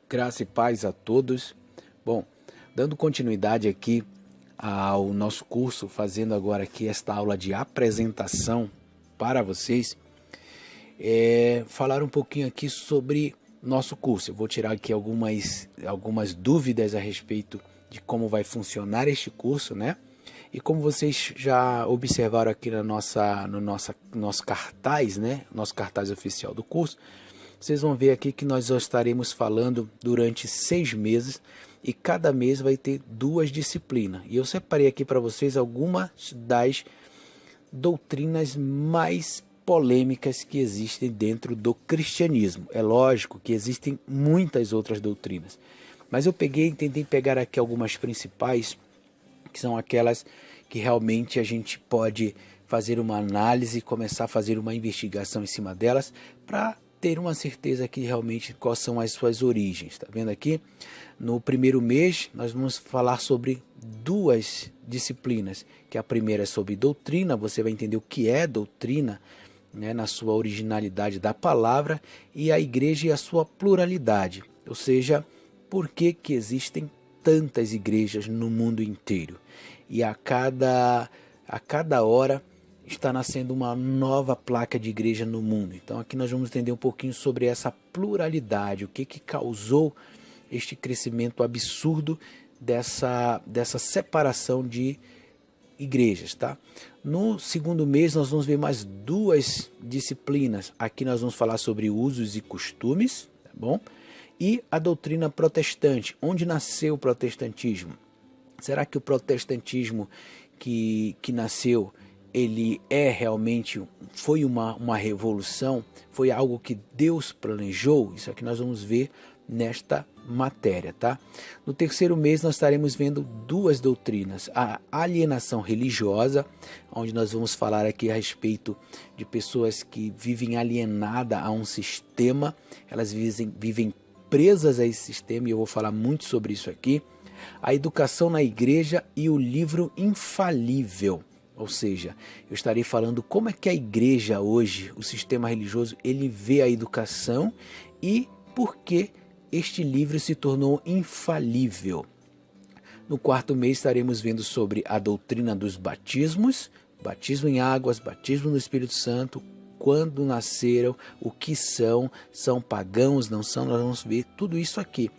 Graça e paz a todos. Bom, dando continuidade aqui ao nosso curso, fazendo agora aqui esta aula de apresentação para vocês, falar um pouquinho aqui sobre nosso curso. Eu vou tirar aqui algumas dúvidas a respeito de como vai funcionar este curso, né? E como vocês já observaram aqui no nosso cartaz, né? Nosso cartaz oficial do curso, vocês vão ver aqui que nós já estaremos falando durante 6 meses e cada mês vai ter 2 disciplinas. E eu separei aqui para vocês algumas das doutrinas mais polêmicas que existem dentro do cristianismo. É lógico que existem muitas outras doutrinas, mas eu tentei pegar aqui algumas principais, que são aquelas que realmente a gente pode fazer uma análise e começar a fazer uma investigação em cima delas para ter uma certeza que realmente quais são as suas origens. Tá vendo aqui? No primeiro mês nós vamos falar sobre 2 disciplinas, que a primeira é sobre doutrina, você vai entender o que é doutrina, né, na sua originalidade da palavra, e a igreja e a sua pluralidade, ou seja, por que existem tantas igrejas no mundo inteiro, e a cada hora está nascendo uma nova placa de igreja no mundo. Então aqui nós vamos entender um pouquinho sobre essa pluralidade, o que causou este crescimento absurdo dessa separação de igrejas, tá? No segundo mês nós vamos ver mais 2 disciplinas. Aqui nós vamos falar sobre usos e costumes, tá bom? E a doutrina protestante, onde nasceu o protestantismo. Será que o protestantismo que nasceu, ele foi uma revolução? Foi algo que Deus planejou? Isso aqui nós vamos ver nesta matéria, tá? No terceiro mês nós estaremos vendo 2 doutrinas, a alienação religiosa, onde nós vamos falar aqui a respeito de pessoas que vivem alienadas a um sistema, elas vivem presas a esse sistema, e eu vou falar muito sobre isso aqui. A educação na igreja e o livro infalível, ou seja, eu estarei falando como é que a igreja hoje, o sistema religioso, ele vê a educação e por que este livro se tornou infalível. No quarto mês estaremos vendo sobre a doutrina dos batismos, batismo em águas, batismo no Espírito Santo, quando nasceram, o que são pagãos, não são, nós vamos ver tudo isso aqui.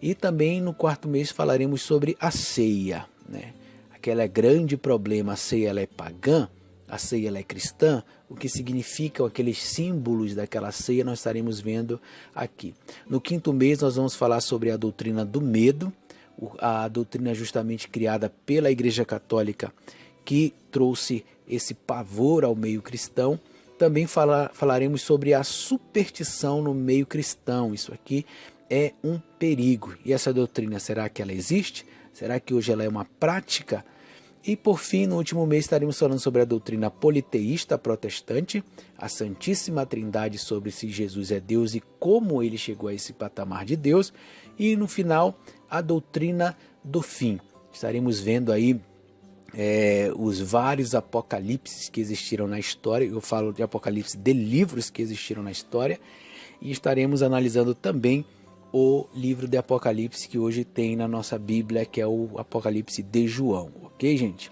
E também no quarto mês falaremos sobre a ceia, né? Aquele grande problema, a ceia ela é pagã, a ceia ela é cristã, o que significam aqueles símbolos daquela ceia nós estaremos vendo aqui. No quinto mês nós vamos falar sobre a doutrina do medo, a doutrina justamente criada pela Igreja Católica, que trouxe esse pavor ao meio cristão. Também falaremos sobre a superstição no meio cristão. Isso aqui é um perigo. E essa doutrina, será que ela existe? Será que hoje ela é uma prática? E por fim, no último mês estaremos falando sobre a doutrina politeísta protestante, a Santíssima Trindade, sobre se Jesus é Deus e como ele chegou a esse patamar de Deus. E no final, a doutrina do fim. Estaremos vendo aí os vários apocalipses que existiram na história. Eu falo de apocalipse de livros que existiram na história. E estaremos analisando também o livro de Apocalipse que hoje tem na nossa Bíblia, que é o Apocalipse de João. Ok, gente?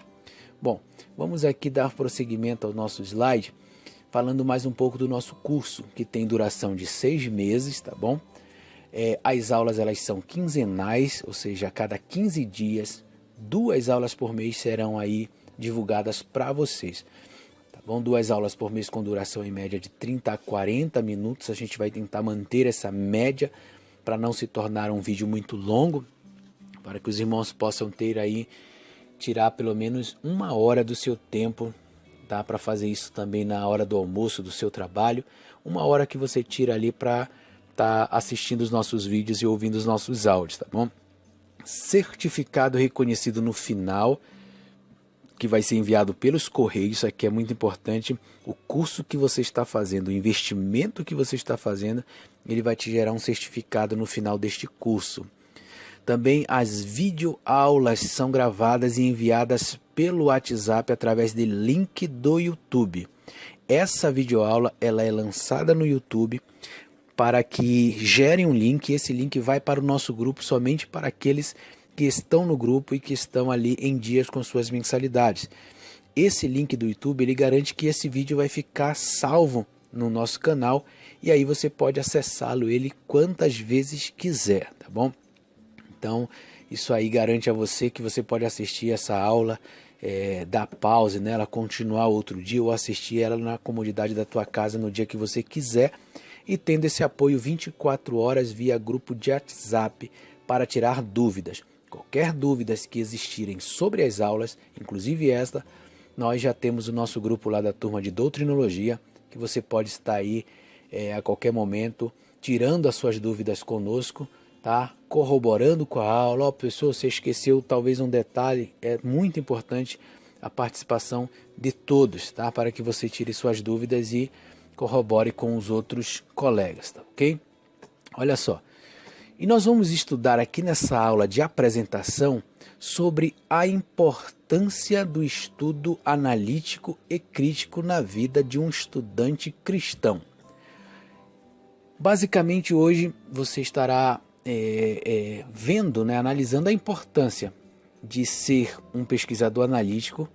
Bom, vamos aqui dar prosseguimento ao nosso slide, falando mais um pouco do nosso curso, que tem duração de 6 meses, tá bom? As aulas elas são quinzenais, ou seja, a cada 15 dias, 2 aulas por mês serão aí divulgadas para vocês. Tá bom? 2 aulas por mês com duração em média de 30 a 40 minutos. A gente vai tentar manter essa média para não se tornar um vídeo muito longo, para que os irmãos possam ter aí, tirar pelo menos 1 hora do seu tempo, tá? Para fazer isso também na hora do almoço, do seu trabalho. 1 hora que você tira ali para estar assistindo os nossos vídeos e ouvindo os nossos áudios, tá bom? Certificado reconhecido no final, que vai ser enviado pelos correios. Isso aqui é muito importante. O curso que você está fazendo, o investimento que você está fazendo, ele vai te gerar um certificado no final deste curso. Também as videoaulas são gravadas e enviadas pelo WhatsApp através de link do YouTube. Essa videoaula ela é lançada no YouTube para que gerem um link. Esse link vai para o nosso grupo somente para aqueles que estão no grupo e que estão ali em dias com suas mensalidades. Esse link do YouTube, ele garante que esse vídeo vai ficar salvo no nosso canal e aí você pode acessá-lo ele quantas vezes quiser, tá bom? Então, isso aí garante a você que você pode assistir essa aula, dar pause nela, continuar outro dia ou assistir ela na comodidade da tua casa no dia que você quiser e tendo esse apoio 24 horas via grupo de WhatsApp para tirar dúvidas. Qualquer dúvidas que existirem sobre as aulas, inclusive esta, nós já temos o nosso grupo lá da turma de doutrinologia, que você pode estar aí a qualquer momento, tirando as suas dúvidas conosco, tá? Corroborando com a aula. Ó, pessoa, você esqueceu talvez um detalhe, é muito importante a participação de todos, tá? Para que você tire suas dúvidas e corrobore com os outros colegas, tá ok? Olha só. E nós vamos estudar aqui nessa aula de apresentação sobre a importância do estudo analítico e crítico na vida de um estudante cristão. Basicamente hoje você estará vendo, analisando a importância de ser um pesquisador analítico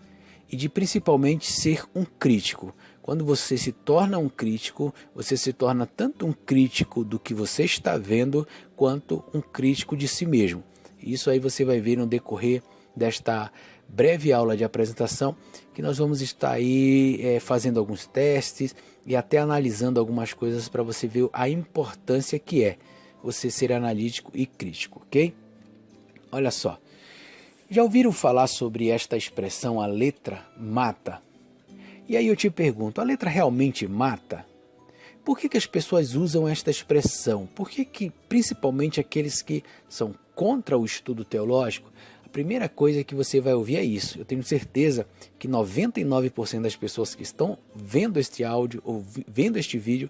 e de principalmente ser um crítico. Quando você se torna um crítico, você se torna tanto um crítico do que você está vendo, quanto um crítico de si mesmo. Isso aí você vai ver no decorrer desta breve aula de apresentação, que nós vamos estar aí fazendo alguns testes e até analisando algumas coisas para você ver a importância que é você ser analítico e crítico, ok? Olha só, já ouviram falar sobre esta expressão, a letra mata? E aí eu te pergunto, a letra realmente mata? Por que as pessoas usam esta expressão? Por que principalmente aqueles que são contra o estudo teológico, a primeira coisa que você vai ouvir é isso. Eu tenho certeza que 99% das pessoas que estão vendo este áudio ou vendo este vídeo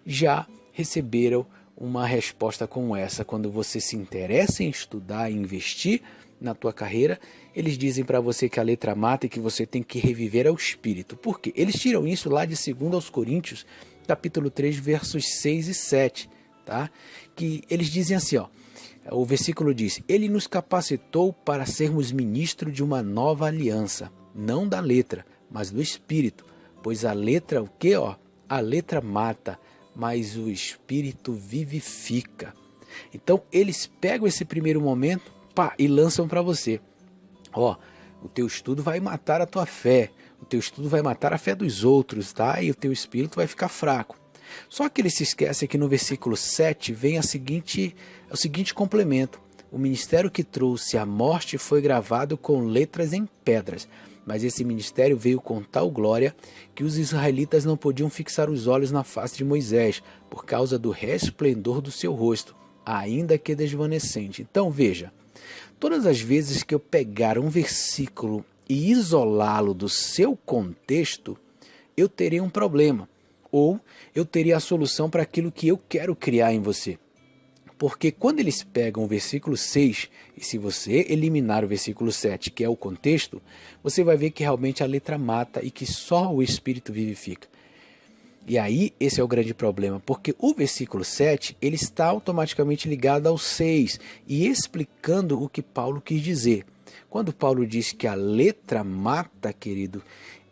já receberam uma resposta como essa. Quando você se interessa em estudar e investir na tua carreira, eles dizem para você que a letra mata e que você tem que reviver ao Espírito. Por quê? Eles tiram isso lá de 2 aos Coríntios, capítulo 3, versos 6 e 7, tá? Que eles dizem assim, ó, o versículo diz: Ele nos capacitou para sermos ministros de uma nova aliança, não da letra, mas do Espírito, pois a letra, o quê, ó? A letra mata, mas o Espírito vivifica. Então, eles pegam esse primeiro momento, e lançam para você. Ó, o teu estudo vai matar a tua fé, o teu estudo vai matar a fé dos outros, tá? E o teu espírito vai ficar fraco. Só que ele se esquece que no versículo 7 vem o seguinte complemento. O ministério que trouxe a morte foi gravado com letras em pedras, mas esse ministério veio com tal glória que os israelitas não podiam fixar os olhos na face de Moisés, por causa do resplendor do seu rosto, ainda que desvanecente. Então veja, todas as vezes que eu pegar um versículo e isolá-lo do seu contexto, eu terei um problema, ou eu teria a solução para aquilo que eu quero criar em você. Porque quando eles pegam o versículo 6, e se você eliminar o versículo 7, que é o contexto, você vai ver que realmente a letra mata e que só o Espírito vivifica. E aí, esse é o grande problema, porque o versículo 7, ele está automaticamente ligado ao 6 e explicando o que Paulo quis dizer. Quando Paulo diz que a letra mata, querido,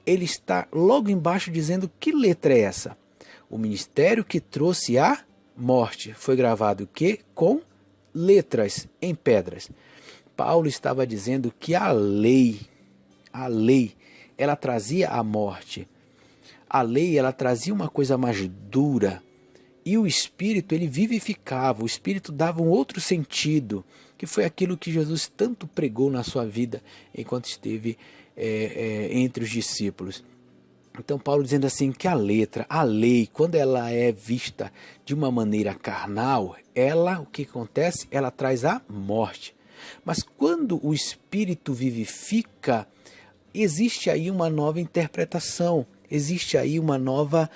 ele está logo embaixo dizendo que letra é essa? O ministério que trouxe a morte foi gravado o quê? Com letras em pedras. Paulo estava dizendo que a lei, ela trazia a morte. A lei, ela trazia uma coisa mais dura, e o Espírito, ele vivificava, o Espírito dava um outro sentido, que foi aquilo que Jesus tanto pregou na sua vida, enquanto esteve entre os discípulos. Então Paulo dizendo assim, que a lei, quando ela é vista de uma maneira carnal, o que acontece? Ela traz a morte. Mas quando o Espírito vivifica, existe aí uma nova interpretação, existe aí uma nova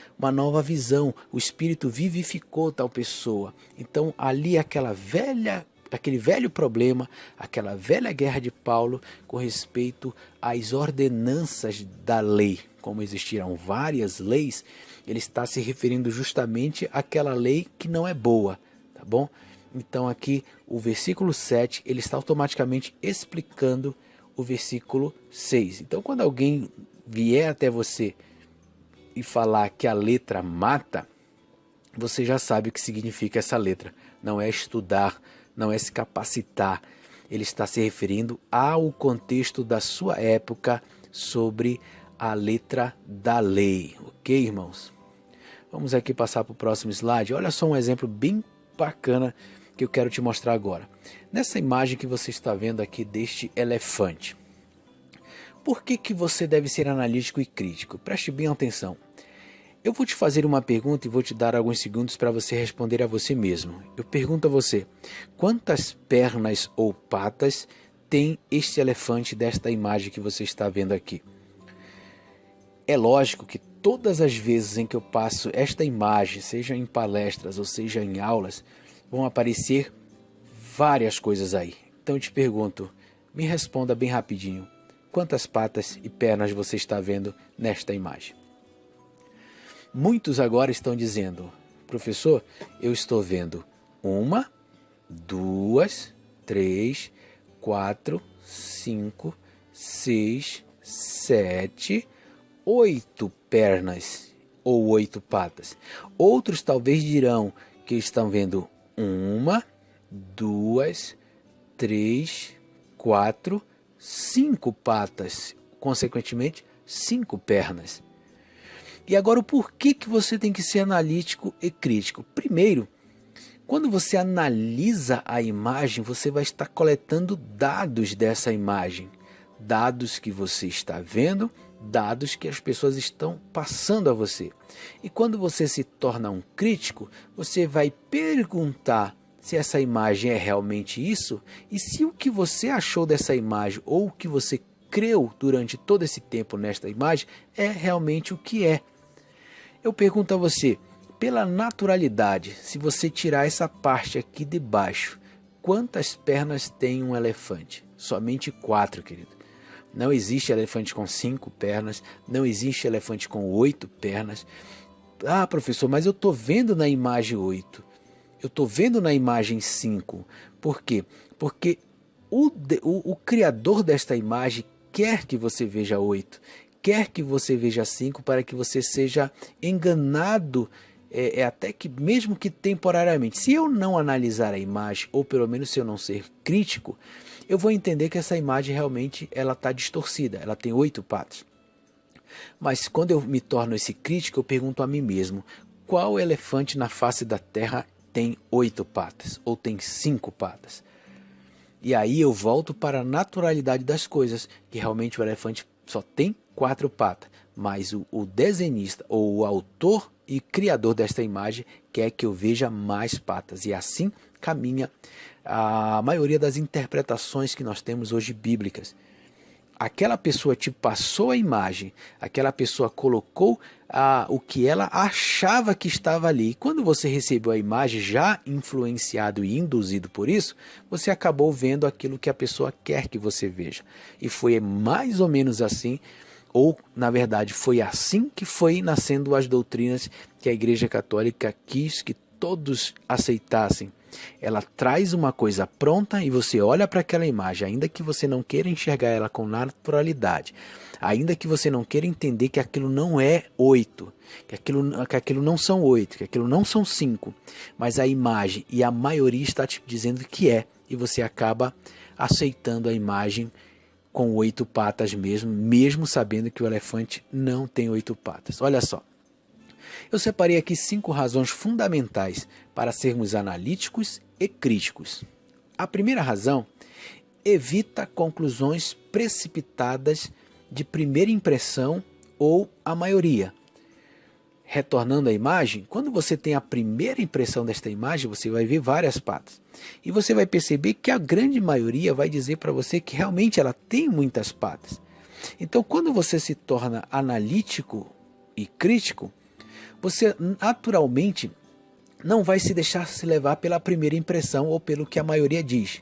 visão. O Espírito vivificou tal pessoa. Então ali aquele velho problema, aquela velha guerra de Paulo com respeito às ordenanças da lei, como existiram várias leis, ele está se referindo justamente àquela lei que não é boa, tá bom? Então aqui o versículo 7, ele está automaticamente explicando o versículo 6. Então quando alguém vier até você e falar que a letra mata, você já sabe o que significa essa letra. Não é estudar, não é se capacitar. Ele está se referindo ao contexto da sua época sobre a letra da lei. Ok, irmãos? Vamos aqui passar para o próximo slide. Olha só um exemplo bem bacana que eu quero te mostrar agora. Nessa imagem que você está vendo aqui deste elefante. Por que você deve ser analítico e crítico? Preste bem atenção. Eu vou te fazer uma pergunta e vou te dar alguns segundos para você responder a você mesmo. Eu pergunto a você, quantas pernas ou patas tem este elefante desta imagem que você está vendo aqui? É lógico que todas as vezes em que eu passo esta imagem, seja em palestras ou seja em aulas, vão aparecer várias coisas aí. Então eu te pergunto, me responda bem rapidinho, quantas patas e pernas você está vendo nesta imagem? Muitos agora estão dizendo, professor, eu estou vendo 1, 2, 3, 4, 5, 6, 7, 8 pernas ou 8 patas. Outros talvez dirão que estão vendo 1, 2, 3, 4, 5 patas, consequentemente 5 pernas. E agora o porquê que você tem que ser analítico e crítico? Primeiro, quando você analisa a imagem, você vai estar coletando dados dessa imagem. Dados que você está vendo, dados que as pessoas estão passando a você. E quando você se torna um crítico, você vai perguntar se essa imagem é realmente isso e se o que você achou dessa imagem ou o que você creu durante todo esse tempo nesta imagem é realmente o que é. Eu pergunto a você, pela naturalidade, se você tirar essa parte aqui de baixo, quantas pernas tem um elefante? Somente 4, querido. Não existe elefante com 5 pernas, não existe elefante com 8 pernas. Ah, professor, mas eu estou vendo na imagem 8. Eu estou vendo na imagem 5. Por quê? Porque o criador desta imagem quer que você veja 8. Quer que você veja 5 para que você seja enganado, até que mesmo que temporariamente. Se eu não analisar a imagem, ou pelo menos se eu não ser crítico, eu vou entender que essa imagem realmente ela está distorcida, ela tem 8 patas. Mas quando eu me torno esse crítico, eu pergunto a mim mesmo, qual elefante na face da terra tem 8 patas, ou tem 5 patas? E aí eu volto para a naturalidade das coisas, que realmente o elefante só tem 4 patas, mas o desenhista ou o autor e criador desta imagem quer que eu veja mais patas, e assim caminha a maioria das interpretações que nós temos hoje bíblicas. Aquela pessoa te passou a imagem, aquela pessoa colocou o que ela achava que estava ali. E quando você recebeu a imagem já influenciado e induzido por isso, você acabou vendo aquilo que a pessoa quer que você veja. E foi mais ou menos assim, ou na verdade foi assim que foi nascendo as doutrinas que a Igreja Católica quis que todos aceitassem. Ela traz uma coisa pronta e você olha para aquela imagem, ainda que você não queira enxergar ela com naturalidade, ainda que você não queira entender que aquilo não é 8, que aquilo não são 8, que aquilo não são 5, mas a imagem e a maioria está te dizendo que é, e você acaba aceitando a imagem com 8 patas mesmo sabendo que o elefante não tem 8 patas. Olha só. Eu separei aqui 5 razões fundamentais para sermos analíticos e críticos. A primeira razão, evita conclusões precipitadas de primeira impressão ou a maioria. Retornando à imagem, quando você tem a primeira impressão desta imagem, você vai ver várias patas. E você vai perceber que a grande maioria vai dizer para você que realmente ela tem muitas patas. Então, quando você se torna analítico e crítico, você naturalmente não vai se deixar se levar pela primeira impressão ou pelo que a maioria diz.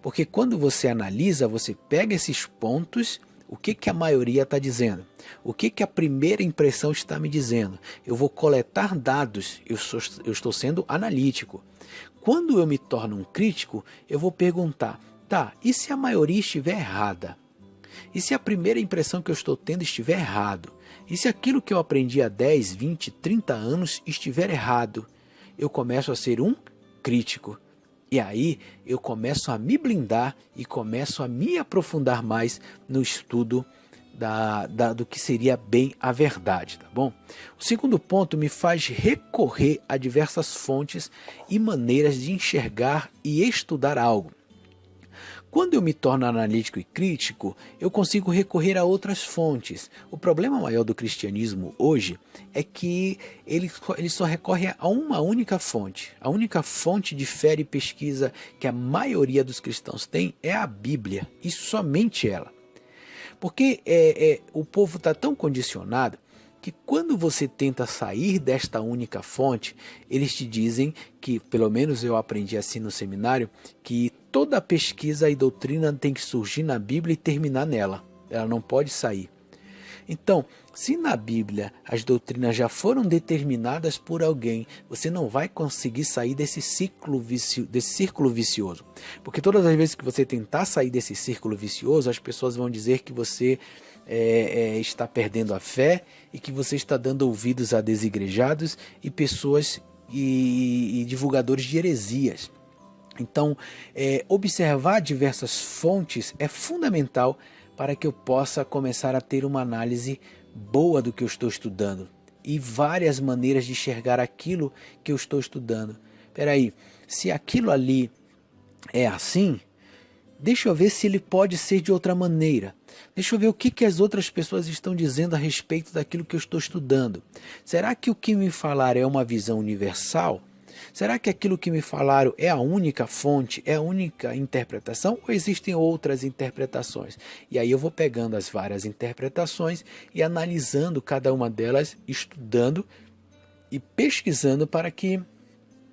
Porque quando você analisa, você pega esses pontos, O que, que a maioria está dizendo? O que, que a primeira impressão está me dizendo? Eu vou coletar dados, eu estou sendo analítico. Quando eu me torno um crítico, eu vou perguntar, tá, e se a maioria estiver errada? E se a primeira impressão que eu estou tendo estiver errado? E se aquilo que eu aprendi há 10, 20, 30 anos estiver errado? Eu começo a ser um crítico. E aí eu começo a me blindar e começo a me aprofundar mais no estudo do que seria bem a verdade, tá bom? O segundo ponto me faz recorrer a diversas fontes e maneiras de enxergar e estudar algo. Quando eu me torno analítico e crítico, eu consigo recorrer a outras fontes. O problema maior do cristianismo hoje é que ele só recorre a uma única fonte. A única fonte de fé e pesquisa que a maioria dos cristãos tem é a Bíblia, e somente ela. Porque o povo está tão condicionado que quando você tenta sair desta única fonte, eles te dizem que, pelo menos eu aprendi assim no seminário, que toda pesquisa e doutrina tem que surgir na Bíblia e terminar nela. Ela não pode sair. Então, se na Bíblia as doutrinas já foram determinadas por alguém, você não vai conseguir sair desse círculo vicioso. Porque todas as vezes que você tentar sair desse círculo vicioso, as pessoas vão dizer que você está perdendo a fé e que você está dando ouvidos a desigrejados e pessoas e divulgadores de heresias. Então, observar diversas fontes é fundamental para que eu possa começar a ter uma análise boa do que eu estou estudando e várias maneiras de enxergar aquilo que eu estou estudando. Espera aí, se aquilo ali é assim, deixa eu ver se ele pode ser de outra maneira. Deixa eu ver o que as outras pessoas estão dizendo a respeito daquilo que eu estou estudando. Será que o que me falaram é uma visão universal? Será que aquilo que me falaram é a única fonte, é a única interpretação ou existem outras interpretações? E aí eu vou pegando as várias interpretações e analisando cada uma delas, estudando e pesquisando para que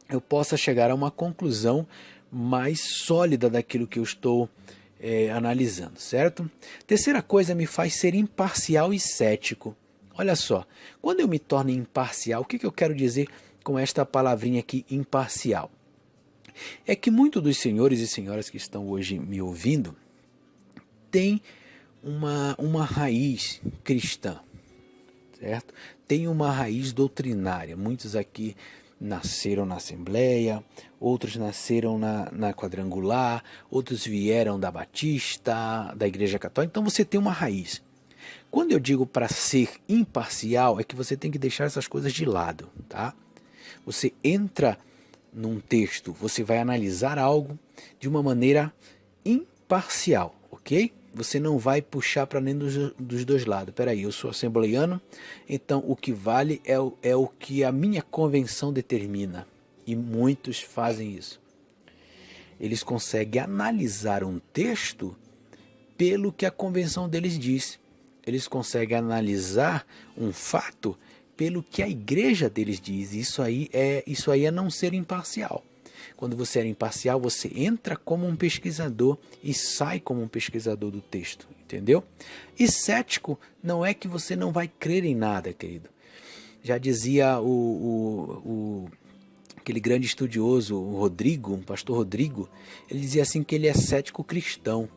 eu possa chegar a uma conclusão mais sólida daquilo que eu estou analisando, certo? Terceira coisa, me faz ser imparcial e cético. Olha só, quando eu me torno imparcial, o que eu quero dizer com esta palavrinha aqui, imparcial? É que muitos dos senhores e senhoras que estão hoje me ouvindo têm uma raiz cristã, certo? Tem uma raiz doutrinária. Muitos aqui nasceram na Assembleia, outros nasceram na Quadrangular, outros vieram da Batista, da Igreja Católica. Então você tem uma raiz. Quando eu digo para ser imparcial, é que você tem que deixar essas coisas de lado, tá? Você entra num texto, você vai analisar algo de uma maneira imparcial, ok? Você não vai puxar para nenhum dos dois lados. Peraí, eu sou assembleiano, então o que vale é o que a minha convenção determina. E muitos fazem isso. Eles conseguem analisar um texto pelo que a convenção deles diz. Eles conseguem analisar um fato pelo que a igreja deles diz. Isso aí é não ser imparcial. Quando você é imparcial, você entra como um pesquisador e sai como um pesquisador do texto, entendeu? E cético não é que você não vai crer em nada, querido. Já dizia aquele grande estudioso, o pastor Rodrigo, ele dizia assim que ele é cético cristão.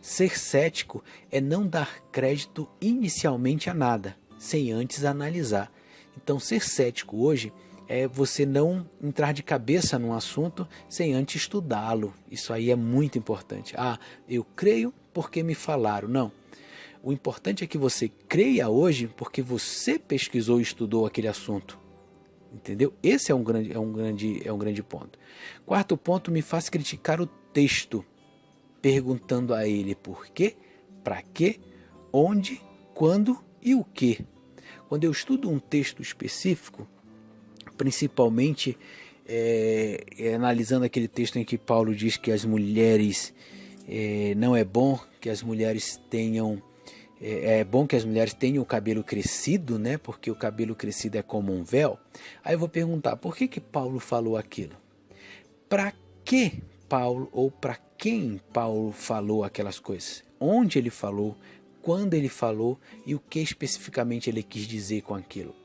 Ser cético é não dar crédito inicialmente a nada, sem antes analisar. Então, ser cético hoje é você não entrar de cabeça num assunto sem antes estudá-lo. Isso aí é muito importante. Ah, eu creio porque me falaram. Não. O importante é que você creia hoje porque você pesquisou e estudou aquele assunto. Entendeu? Esse é um grande ponto. Quarto ponto, me faz criticar o texto, perguntando a ele por quê, para quê, onde, quando e o quê. Quando eu estudo um texto específico, principalmente analisando aquele texto em que Paulo diz que as mulheres, não é bom que as mulheres tenham, é bom que as mulheres tenham o cabelo crescido, né? Porque o cabelo crescido é como um véu. Aí eu vou perguntar, por que Paulo falou aquilo? Para que Paulo, ou para quem Paulo falou aquelas coisas? Onde ele falou? quando ele falou e o que especificamente ele quis dizer com aquilo.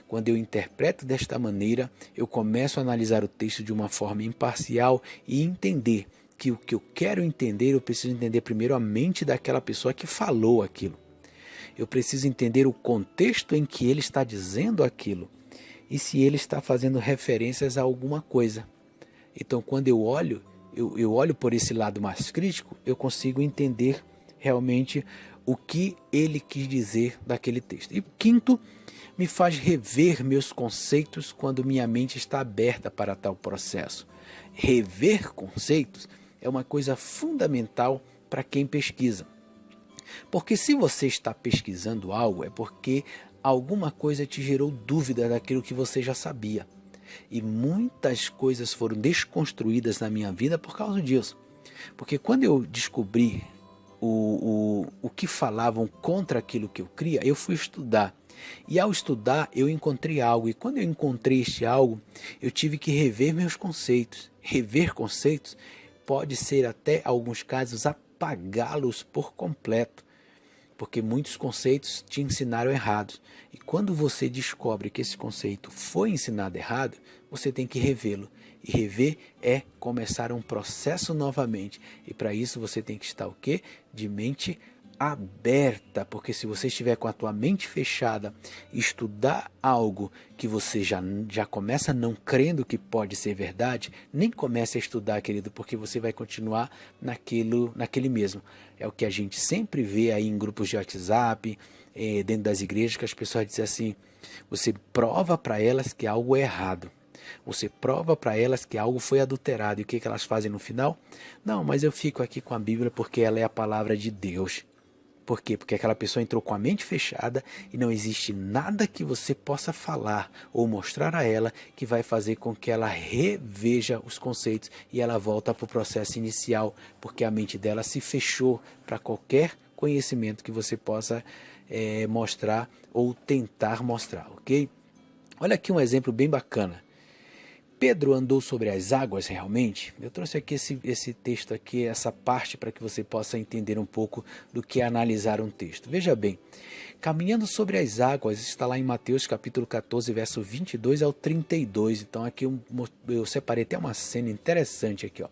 Quando eu interpreto desta maneira, eu começo a analisar o texto de uma forma imparcial e entender que o que eu quero entender, eu preciso entender primeiro a mente daquela pessoa que falou aquilo. Eu preciso entender o contexto em que ele está dizendo aquilo e se ele está fazendo referências a alguma coisa. Então, quando eu olho por esse lado mais crítico, eu consigo entender realmente o que ele quis dizer daquele texto. E quinto, me faz rever meus conceitos quando minha mente está aberta para tal processo. Rever conceitos é uma coisa fundamental para quem pesquisa. Porque se você está pesquisando algo, é porque alguma coisa te gerou dúvida daquilo que você já sabia. E muitas coisas foram desconstruídas na minha vida por causa disso. Porque quando eu descobri o que falavam contra aquilo que eu cria, eu fui estudar. E ao estudar, eu encontrei algo. E quando eu encontrei este algo, eu tive que rever meus conceitos. Rever conceitos pode ser até, em alguns casos, apagá-los por completo. Porque muitos conceitos te ensinaram errados. E quando você descobre que esse conceito foi ensinado errado, você tem que revê-lo. E rever é começar um processo novamente. E para isso você tem que estar o quê? De mente aberta. Porque se você estiver com a tua mente fechada e estudar algo que você já começa não crendo que pode ser verdade, nem comece a estudar, querido, porque você vai continuar naquele mesmo. É o que a gente sempre vê aí em grupos de WhatsApp, dentro das igrejas, que as pessoas dizem assim, você prova para elas que algo é errado. Você prova para elas que algo foi adulterado. E o que elas fazem no final? Não, mas eu fico aqui com a Bíblia porque ela é a palavra de Deus. Por quê? Porque aquela pessoa entrou com a mente fechada e não existe nada que você possa falar ou mostrar a ela que vai fazer com que ela reveja os conceitos e ela volta para o processo inicial, porque a mente dela se fechou para qualquer conhecimento que você possa mostrar ou tentar mostrar, ok? Olha aqui um exemplo bem bacana. Pedro andou sobre as águas realmente? Eu trouxe aqui esse texto aqui, essa parte para que você possa entender um pouco do que é analisar um texto. Veja bem, caminhando sobre as águas, está lá em Mateus capítulo 14, verso 22 ao 32. Então aqui eu separei até uma cena interessante aqui, ó.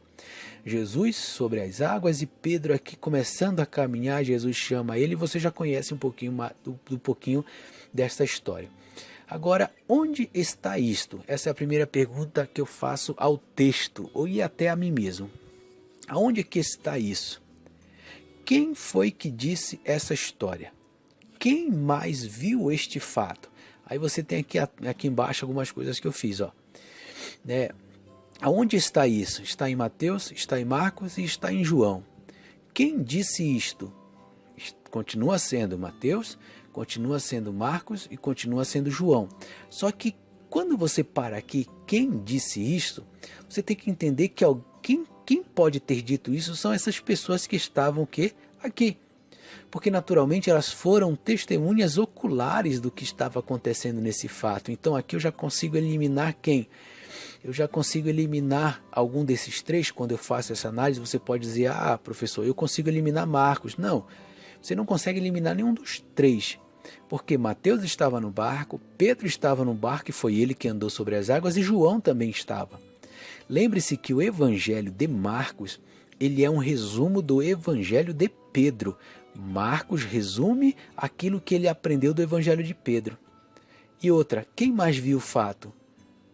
Jesus sobre as águas e Pedro aqui começando a caminhar, Jesus chama ele, e você já conhece um pouquinho desta história. Agora, onde está isto? Essa é a primeira pergunta que eu faço ao texto, ou e até a mim mesmo. Aonde que está isso? Quem foi que disse essa história? Quem mais viu este fato? Aí você tem aqui embaixo algumas coisas que eu fiz, ó. Aonde está isso? Está em Mateus, está em Marcos e está em João. Quem disse isto? Continua sendo Mateus, continua sendo Marcos e continua sendo João. Só que quando você para aqui, quem disse isso, você tem que entender que quem pode ter dito isso são essas pessoas que estavam aqui. Porque naturalmente elas foram testemunhas oculares do que estava acontecendo nesse fato. Então aqui eu já consigo eliminar quem? Eu já consigo eliminar algum desses três. Quando eu faço essa análise, você pode dizer, professor, eu consigo eliminar Marcos. Não, você não consegue eliminar nenhum dos três. Porque Mateus estava no barco, Pedro estava no barco e foi ele que andou sobre as águas e João também estava. Lembre-se que o evangelho de Marcos, ele é um resumo do evangelho de Pedro. Marcos resume aquilo que ele aprendeu do evangelho de Pedro. E outra, quem mais viu o fato?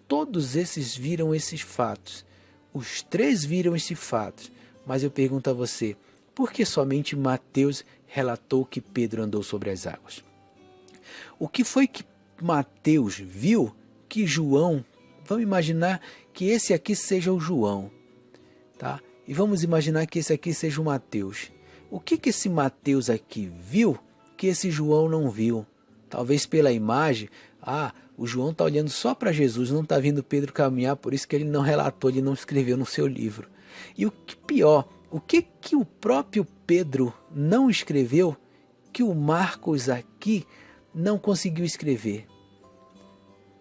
Todos esses viram esses fatos. Os três viram esses fatos. Mas eu pergunto a você, por que somente Mateus relatou que Pedro andou sobre as águas? O que foi que Mateus viu que João... Vamos imaginar que esse aqui seja o João, tá? E vamos imaginar que esse aqui seja o Mateus. O que esse Mateus aqui viu que esse João não viu? Talvez pela imagem, o João está olhando só para Jesus, não está vendo Pedro caminhar, por isso que ele não relatou, ele não escreveu no seu livro. E o que pior, o que o próprio Pedro não escreveu que o Marcos aqui não conseguiu escrever?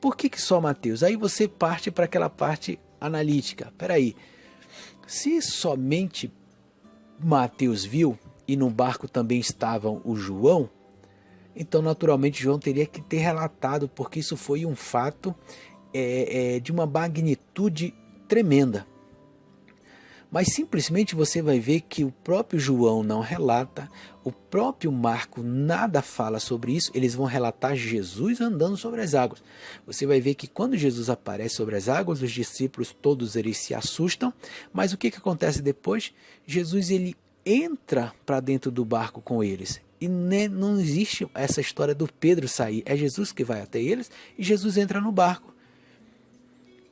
Por que só Mateus? Aí você parte para aquela parte analítica. Espera aí, se somente Mateus viu, e no barco também estavam o João, então naturalmente João teria que ter relatado, porque isso foi um fato de uma magnitude tremenda. Mas simplesmente você vai ver que o próprio João não relata, o próprio Marco nada fala sobre isso, eles vão relatar Jesus andando sobre as águas. Você vai ver que quando Jesus aparece sobre as águas, os discípulos todos eles se assustam, mas o que acontece depois? Jesus ele entra para dentro do barco com eles. E não existe essa história do Pedro sair, é Jesus que vai até eles e Jesus entra no barco.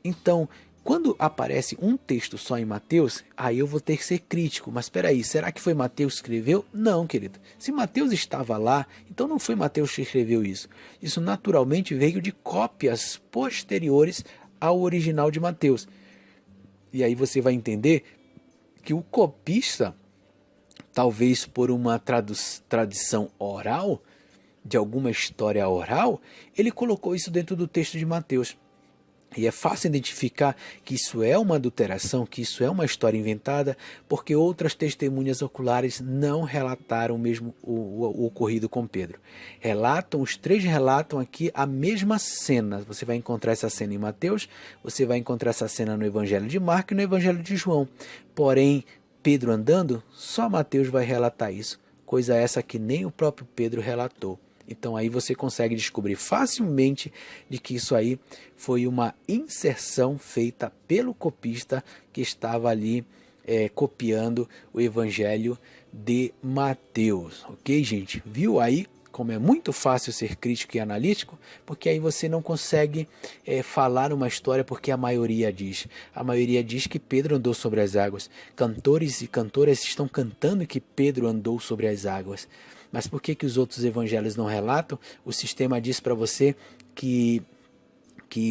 Então, quando aparece um texto só em Mateus, aí eu vou ter que ser crítico. Mas espera aí, será que foi Mateus que escreveu? Não, querido. Se Mateus estava lá, então não foi Mateus que escreveu isso. Isso naturalmente veio de cópias posteriores ao original de Mateus. E aí você vai entender que o copista, talvez por uma tradição oral, de alguma história oral, ele colocou isso dentro do texto de Mateus. E é fácil identificar que isso é uma adulteração, que isso é uma história inventada, porque outras testemunhas oculares não relataram mesmo o ocorrido com Pedro. Os três relatam aqui a mesma cena. Você vai encontrar essa cena em Mateus, você vai encontrar essa cena no Evangelho de Marcos e no Evangelho de João. Porém, Pedro andando, só Mateus vai relatar isso, coisa essa que nem o próprio Pedro relatou. Então aí você consegue descobrir facilmente de que isso aí foi uma inserção feita pelo copista que estava ali copiando o Evangelho de Mateus. Ok, gente? Viu aí como é muito fácil ser crítico e analítico? Porque aí você não consegue falar uma história porque a maioria diz. A maioria diz que Pedro andou sobre as águas. Cantores e cantoras estão cantando que Pedro andou sobre as águas. Mas por que os outros evangelhos não relatam? O sistema diz para você que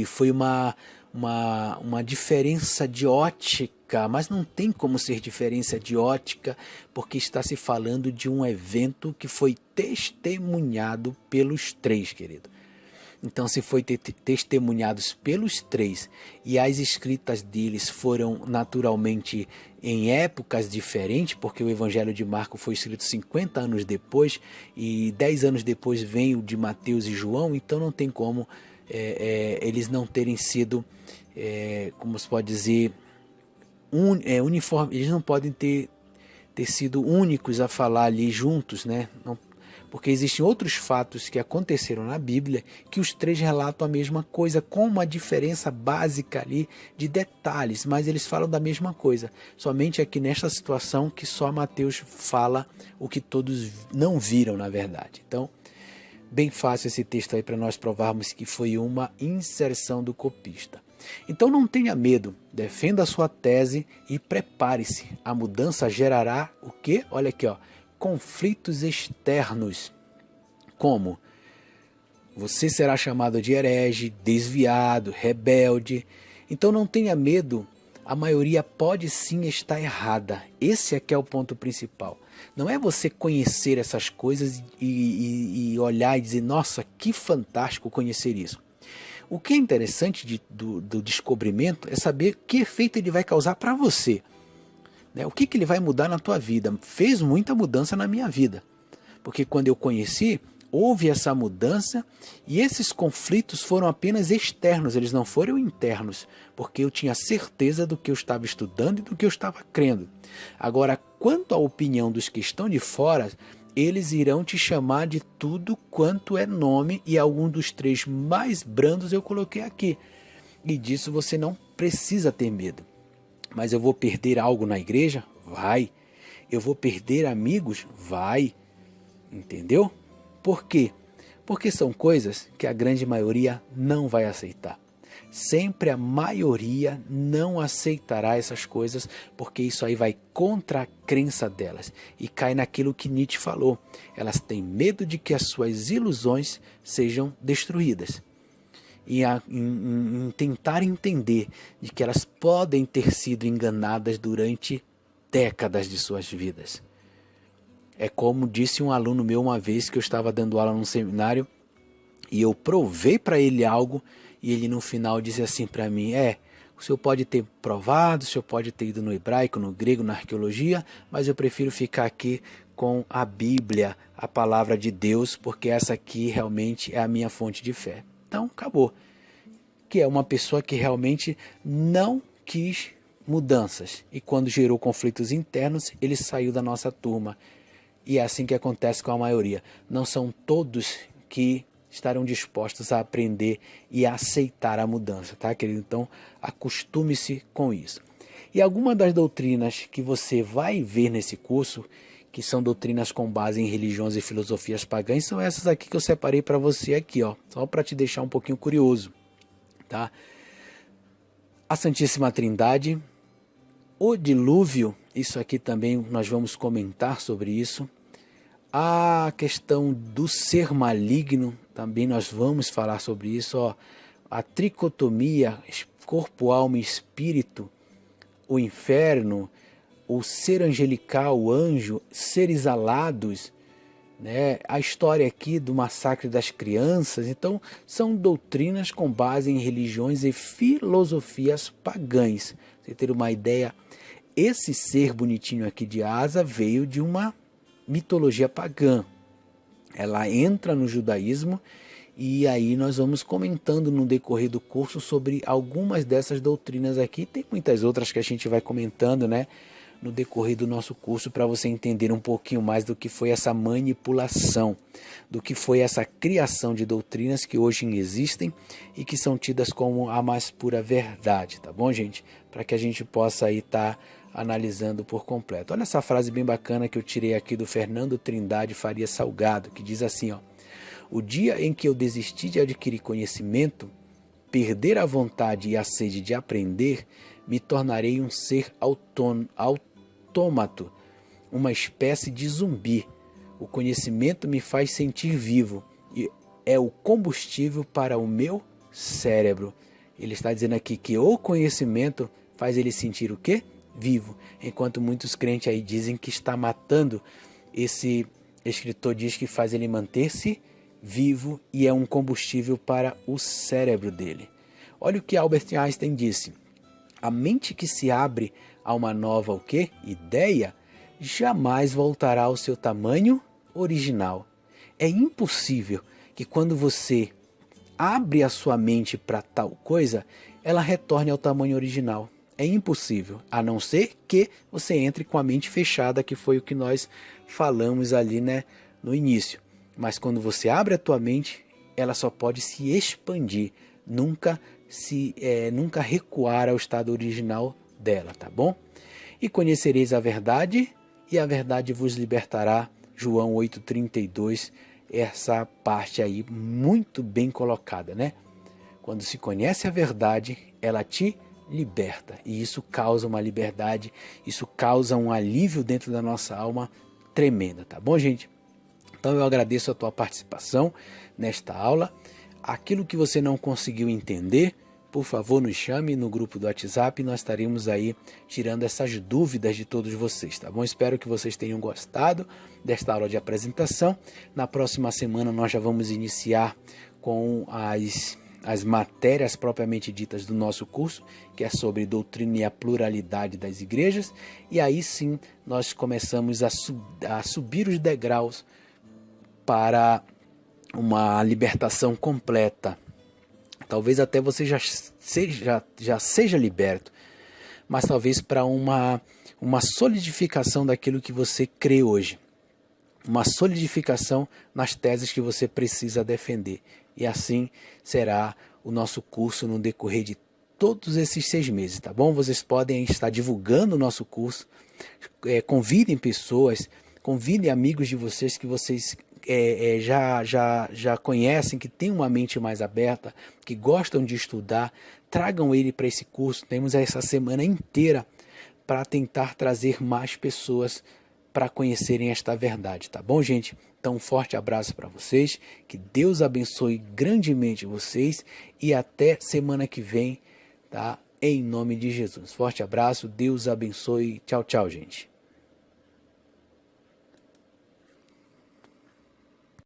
foi uma diferença de ótica, mas não tem como ser diferença de ótica, porque está se falando de um evento que foi testemunhado pelos três, querido. Então, se foi testemunhados pelos três e as escritas deles foram naturalmente em épocas diferentes, porque o Evangelho de Marcos foi escrito 50 anos depois e 10 anos depois vem o de Mateus e João, então não tem como eles não terem sido, como se pode dizer, uniforme. Eles não podem ter sido únicos a falar ali juntos, né? Não, porque existem outros fatos que aconteceram na Bíblia que os três relatam a mesma coisa, com uma diferença básica ali de detalhes, mas eles falam da mesma coisa. Somente aqui nesta situação que só Mateus fala o que todos não viram, na verdade. Então, bem fácil esse texto aí para nós provarmos que foi uma inserção do copista. Então não tenha medo, defenda a sua tese e prepare-se. A mudança gerará o quê? Olha aqui, ó. Conflitos externos, como você será chamado de herege, desviado, rebelde. Então não tenha medo, a maioria pode sim estar errada. Esse é que é o ponto principal. Não é você conhecer essas coisas e olhar e dizer, nossa, que fantástico conhecer isso. O que é interessante do descobrimento é saber que efeito ele vai causar para você. O que ele vai mudar na tua vida? Fez muita mudança na minha vida. Porque quando eu conheci, houve essa mudança e esses conflitos foram apenas externos, eles não foram internos. Porque eu tinha certeza do que eu estava estudando e do que eu estava crendo. Agora, quanto à opinião dos que estão de fora, eles irão te chamar de tudo quanto é nome e algum dos três mais brandos eu coloquei aqui. E disso você não precisa ter medo. Mas eu vou perder algo na igreja? Vai. Eu vou perder amigos? Vai. Entendeu? Por quê? Porque são coisas que a grande maioria não vai aceitar. Sempre a maioria não aceitará essas coisas, porque isso aí vai contra a crença delas. E cai naquilo que Nietzsche falou. Elas têm medo de que as suas ilusões sejam destruídas. E em tentar entender de que elas podem ter sido enganadas durante décadas de suas vidas. É como disse um aluno meu uma vez que eu estava dando aula num seminário e eu provei para ele algo e ele no final disse assim para mim, o senhor pode ter provado, o senhor pode ter ido no hebraico, no grego, na arqueologia, mas eu prefiro ficar aqui com a Bíblia, a palavra de Deus, porque essa aqui realmente é a minha fonte de fé. Então, acabou. Que é uma pessoa que realmente não quis mudanças. E quando gerou conflitos internos, ele saiu da nossa turma. E é assim que acontece com a maioria. Não são todos que estarão dispostos a aprender e a aceitar a mudança, tá, querido? Então, acostume-se com isso. E algumas das doutrinas que você vai ver nesse curso, que são doutrinas com base em religiões e filosofias pagãs, são essas aqui que eu separei para você aqui, ó, só para te deixar um pouquinho curioso, tá? A Santíssima Trindade, o dilúvio, isso aqui também nós vamos comentar sobre isso. A questão do ser maligno, também nós vamos falar sobre isso, ó. A tricotomia, corpo, alma e espírito, o inferno, o ser angelical, o anjo, seres alados, né? A história aqui do massacre das crianças. Então, são doutrinas com base em religiões e filosofias pagãs. Você ter uma ideia, esse ser bonitinho aqui de asa veio de uma mitologia pagã. Ela entra no judaísmo e aí nós vamos comentando no decorrer do curso sobre algumas dessas doutrinas aqui. Tem muitas outras que a gente vai comentando, né, no decorrer do nosso curso, para você entender um pouquinho mais do que foi essa manipulação, do que foi essa criação de doutrinas que hoje existem e que são tidas como a mais pura verdade, tá bom, gente? Para que a gente possa aí estar analisando por completo. Olha essa frase bem bacana que eu tirei aqui do Fernando Trindade Faria Salgado, que diz assim, ó: o dia em que eu desisti de adquirir conhecimento, perder a vontade e a sede de aprender, me tornarei um ser autômato, uma espécie de zumbi. O conhecimento me faz sentir vivo e é o combustível para o meu cérebro. Ele está dizendo aqui que o conhecimento faz ele sentir o quê? Vivo. Enquanto muitos crentes aí dizem que está matando, esse escritor diz que faz ele manter-se vivo e é um combustível para o cérebro dele. Olha o que Albert Einstein disse: a mente que se abre a uma nova o quê? Ideia, jamais voltará ao seu tamanho original. É impossível que quando você abre a sua mente para tal coisa, ela retorne ao tamanho original. É impossível, a não ser que você entre com a mente fechada, que foi o que nós falamos ali, né, no início. Mas quando você abre a tua mente, ela só pode se expandir, nunca recuar ao estado original dela, tá bom? E conhecereis a verdade, e a verdade vos libertará. João 8,32, essa parte aí muito bem colocada, né? Quando se conhece a verdade, ela te liberta, e isso causa uma liberdade, isso causa um alívio dentro da nossa alma tremenda, tá bom, gente? Então eu agradeço a tua participação nesta aula. Aquilo que você não conseguiu entender, por favor, nos chame no grupo do WhatsApp, nós estaremos aí tirando essas dúvidas de todos vocês, tá bom? Espero que vocês tenham gostado desta aula de apresentação. Na próxima semana nós já vamos iniciar com as matérias propriamente ditas do nosso curso, que é sobre doutrina e a pluralidade das igrejas, e aí sim nós começamos a subir os degraus para uma libertação completa. Talvez até você já seja liberto, mas talvez para uma solidificação daquilo que você crê hoje, uma solidificação nas teses que você precisa defender. E assim será o nosso curso no decorrer de todos esses 6 meses, tá bom? Vocês podem estar divulgando o nosso curso, convidem pessoas, convidem amigos de vocês que vocês já conhecem, que têm uma mente mais aberta, que gostam de estudar, tragam ele para esse curso. Temos essa semana inteira para tentar trazer mais pessoas para conhecerem esta verdade, tá bom, gente? Então, um forte abraço para vocês, que Deus abençoe grandemente vocês e até semana que vem, tá? Em nome de Jesus. Forte abraço, Deus abençoe. Tchau, tchau, gente.